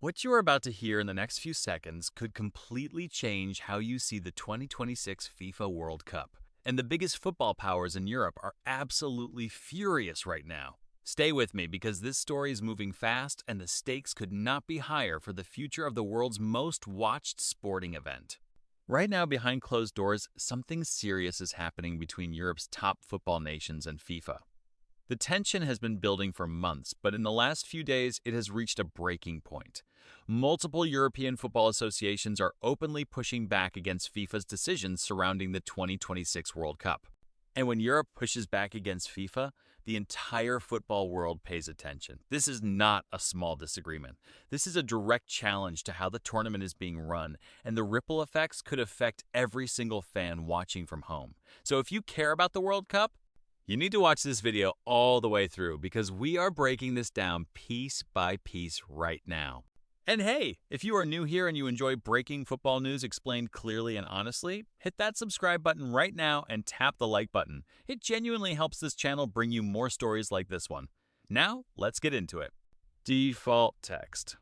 What you are about to hear in the next few seconds could completely change how you see the 2026 FIFA World Cup. And the biggest football powers in Europe are absolutely furious right now. Stay with me because this story is moving fast and the stakes could not be higher for the future of the world's most watched sporting event. Right now, behind closed doors, something serious is happening between Europe's top football nations and FIFA. The tension has been building for months, but in the last few days, it has reached a breaking point. Multiple European football associations are openly pushing back against FIFA's decisions surrounding the 2026 World Cup. And when Europe pushes back against FIFA, the entire football world pays attention. This is not a small disagreement. This is a direct challenge to how the tournament is being run, and the ripple effects could affect every single fan watching from home. So if you care about the World Cup, you need to watch this video all the way through because we are breaking this down piece by piece right now. And hey, if you are new here and you enjoy breaking football news explained clearly and honestly, hit that subscribe button right now and tap the like button. It genuinely helps this channel bring you more stories like this one. Now, let's get into it. Default text.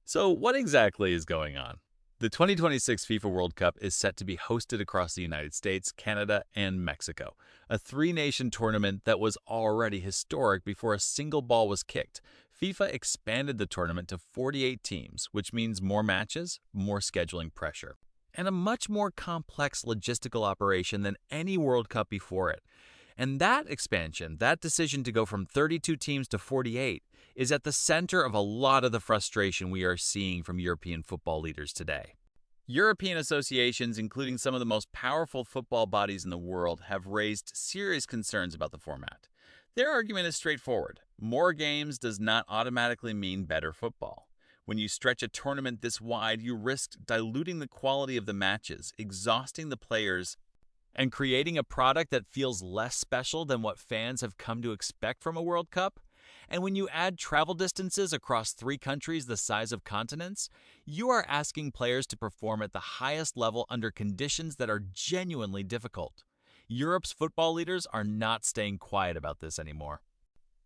So what exactly is going on? The 2026 FIFA World Cup is set to be hosted across the United States, Canada, and Mexico, a three-nation tournament that was already historic before a single ball was kicked. FIFA expanded the tournament to 48 teams, which means more matches, more scheduling pressure, and a much more complex logistical operation than any World Cup before it. And that expansion, that decision to go from 32 teams to 48, is at the center of a lot of the frustration we are seeing from European football leaders today. European associations, including some of the most powerful football bodies in the world, have raised serious concerns about the format. Their argument is straightforward. More games does not automatically mean better football. When you stretch a tournament this wide, you risk diluting the quality of the matches, exhausting the players, and creating a product that feels less special than what fans have come to expect from a World Cup. And when you add travel distances across three countries the size of continents, you are asking players to perform at the highest level under conditions that are genuinely difficult. Europe's football leaders are not staying quiet about this anymore.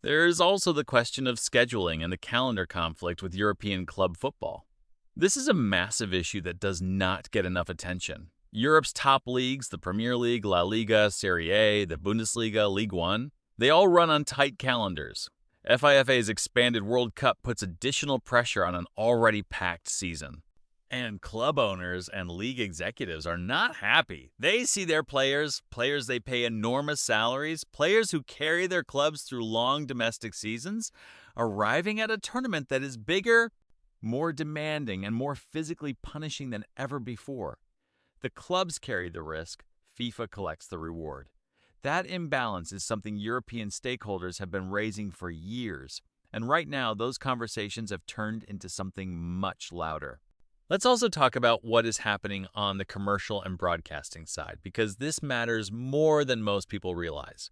There is also the question of scheduling and the calendar conflict with European club football. This is a massive issue that does not get enough attention. Europe's top leagues, the Premier League, La Liga, Serie A, the Bundesliga, Ligue 1, they all run on tight calendars. FIFA's expanded World Cup puts additional pressure on an already packed season. And club owners and league executives are not happy. They see their players they pay enormous salaries, players who carry their clubs through long domestic seasons, arriving at a tournament that is bigger, more demanding, and more physically punishing than ever before. The clubs carry the risk, FIFA collects the reward. That imbalance is something European stakeholders have been raising for years, and right now those conversations have turned into something much louder. Let's also talk about what is happening on the commercial and broadcasting side, because this matters more than most people realize.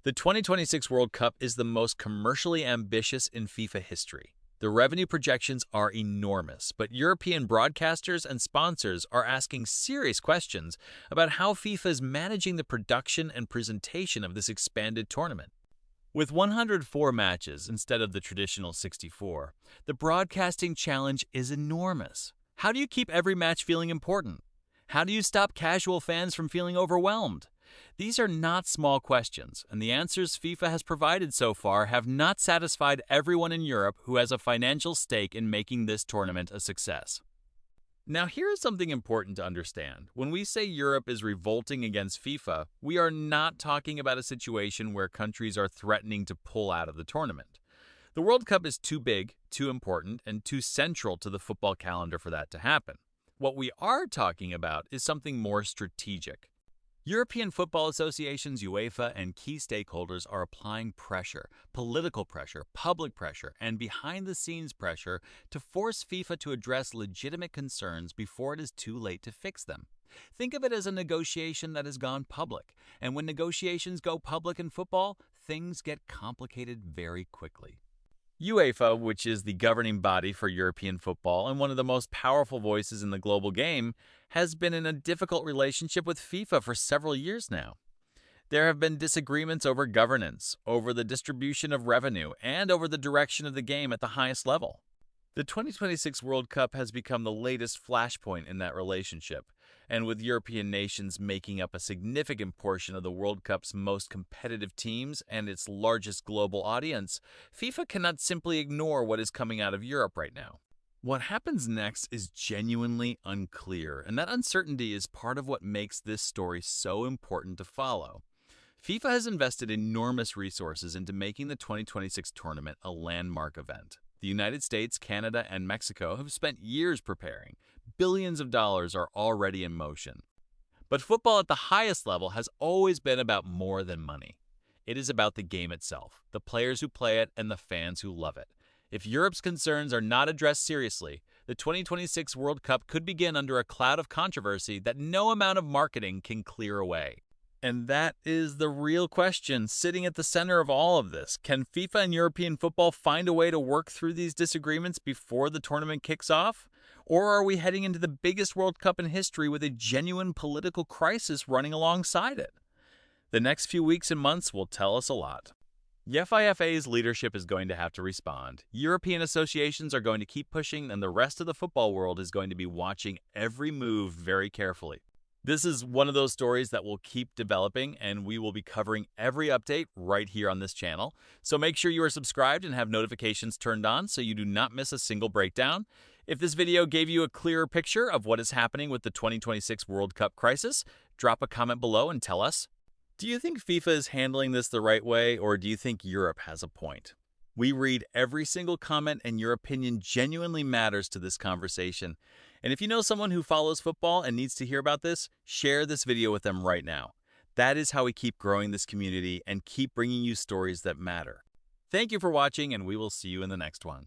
The 2026 World Cup is the most commercially ambitious in FIFA history. The revenue projections are enormous, but European broadcasters and sponsors are asking serious questions about how FIFA is managing the production and presentation of this expanded tournament. With 104 matches instead of the traditional 64, the broadcasting challenge is enormous. How do you keep every match feeling important? How do you stop casual fans from feeling overwhelmed? These are not small questions, and the answers FIFA has provided so far have not satisfied everyone in Europe who has a financial stake in making this tournament a success. Now, here is something important to understand. When we say Europe is revolting against FIFA, we are not talking about a situation where countries are threatening to pull out of the tournament. The World Cup is too big, too important, and too central to the football calendar for that to happen. What we are talking about is something more strategic. European football associations, UEFA, and key stakeholders are applying pressure, political pressure, public pressure, and behind-the-scenes pressure to force FIFA to address legitimate concerns before it is too late to fix them. Think of it as a negotiation that has gone public, and when negotiations go public in football, things get complicated very quickly. UEFA, which is the governing body for European football and one of the most powerful voices in the global game, has been in a difficult relationship with FIFA for several years now. There have been disagreements over governance, over the distribution of revenue, and over the direction of the game at the highest level. The 2026 World Cup has become the latest flashpoint in that relationship, and with European nations making up a significant portion of the World Cup's most competitive teams and its largest global audience, FIFA cannot simply ignore what is coming out of Europe right now. What happens next is genuinely unclear, and that uncertainty is part of what makes this story so important to follow. FIFA has invested enormous resources into making the 2026 tournament a landmark event. The United States, Canada, and Mexico have spent years preparing. Billions of dollars are already in motion. But football at the highest level has always been about more than money. It is about the game itself, the players who play it, and the fans who love it. If Europe's concerns are not addressed seriously, the 2026 World Cup could begin under a cloud of controversy that no amount of marketing can clear away. And that is the real question sitting at the center of all of this. Can FIFA and European football find a way to work through these disagreements before the tournament kicks off? Or are we heading into the biggest World Cup in history with a genuine political crisis running alongside it? The next few weeks and months will tell us a lot. The FIFA's leadership is going to have to respond. European associations are going to keep pushing, and the rest of the football world is going to be watching every move very carefully. This is one of those stories that will keep developing, and we will be covering every update right here on this channel. So make sure you are subscribed and have notifications turned on so you do not miss a single breakdown. If this video gave you a clearer picture of what is happening with the 2026 World Cup crisis, drop a comment below and tell us. Do you think FIFA is handling this the right way, or do you think Europe has a point? We read every single comment, and your opinion genuinely matters to this conversation. And if you know someone who follows football and needs to hear about this, share this video with them right now. That is how we keep growing this community and keep bringing you stories that matter. Thank you for watching, and we will see you in the next one.